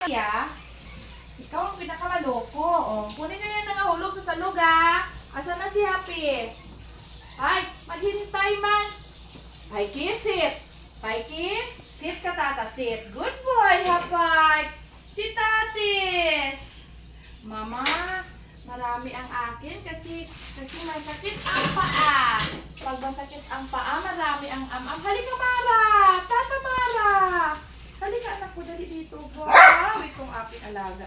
Ya, ikaw ang pinakamaloko. Oh, kunin niyo yan nangahulog sa salog ah. Asa na si Happy? Ay, maghintay man. Paiki, sit. Paiki, sit ka tata, sit. Good boy, Hapay. Si Tatis. Mama, marami ang akin kasi masakit ang paa. Pag masakit ang paa, marami ang am-am. Halika Mara, Tata Mara. Halika anak ko, dali dito. Wow, itong aking alaga.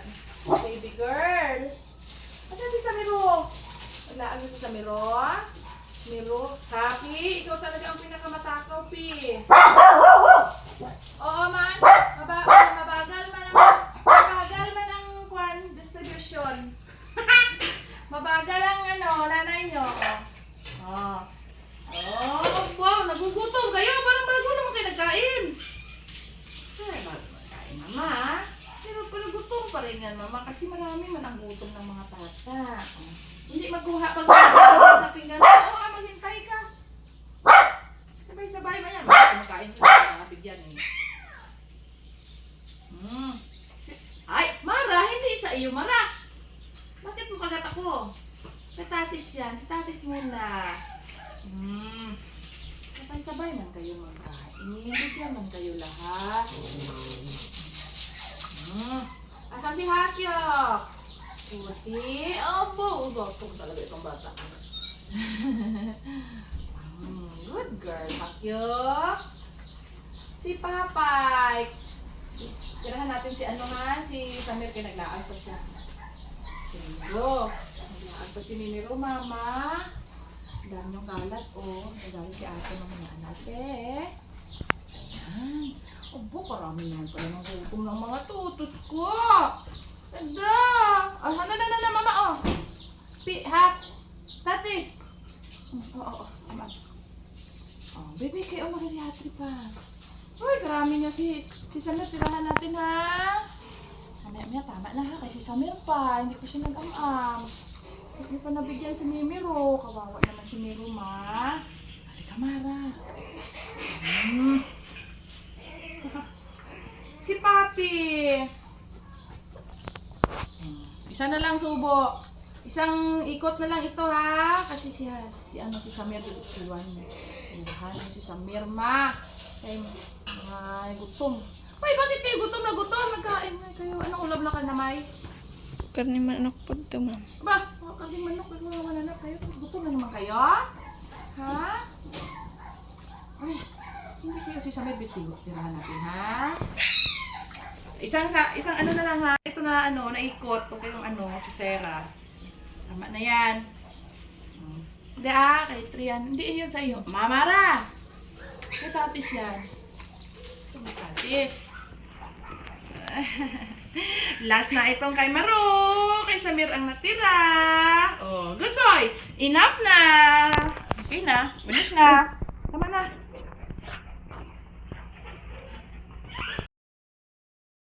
Baby girl. Asan si Samiro? Wala ano si Samiro? Miro, Happy, ikaw talaga ang pinakamatakaw, Pi. Oo man, mabagal man ang kwan, distribution. Mabagal ang nanay nyo. Oh. Oh, wow, nagugutom kayo. Parang bago naman kayo nagkain. Ay, bago nagkain, Mama. Pero gutom pa rin yan, Mama. Kasi marami man ang gutom ng mga bata. Hindi magkuha pag sa pinggan. Oo, maghintay ka. Sabay-sabay man yan. Kumakain ko sa kapigyan eh. Ay, Mara, hindi sa iyo, Mara. Bakit mo kagat ako? Si Tatis yan. Si Tatis muna. Sabay-sabay man kayo magkain. Bigyan man kayo lahat. Asan si Hakyo? Puti. Opo. Gotong talaga itong bata. Good girl, Hakyo. Si Papay. Tirahan natin si si Samir, kinaglaan pa siya. Sino? Naglaan pa si Mimiro, Mama. Dami yung kalat, oh. Naglaan si ate ng mga anak, eh. Ayan. Obo, karami na pala ng gutom ng mga tutos ko. Tada! Oh, na, Mama, oh. Tatis. Oh. Oh, baby, kayo mo kasi hatri pa. Uy, karami niya si Samir. Tirahan natin, ha? Mamaya, tama na ha. Kasi Samir pa. Hindi ko siya nag-am-am. Hindi pa nabigyan si Mimiro. Kawawa naman si Miro, ma. Halika, Mara. Si Papi. Isa na lang subo. Isang ikot na lang ito, ha. Kasi si Samir iwan niya. Iwan si Samir, ma. Ay, gutom. Ay, bakit kayo gutom? Nagkain na kayo. Anong ulam na ka na, May? Karni manok po ito, ma'am. Ba, karni manok. Wala na kayo. Gutom na naman kayo? Ha? Ay, hindi kayo si Samir bitigok. Tirahan natin, ha? Isang ano na lang, ha? Ito na, naikot. Ito kayong, susera. Tama na yan. Hindi, kay Trian. Hindi, yun sa iyo. Mamara! Kay Tatis yan. Ito may Tatis. Last na itong kay Maro. Kay Samir ang natira. Oh, good boy. Enough na. Okay na. Bilis na. Tama na.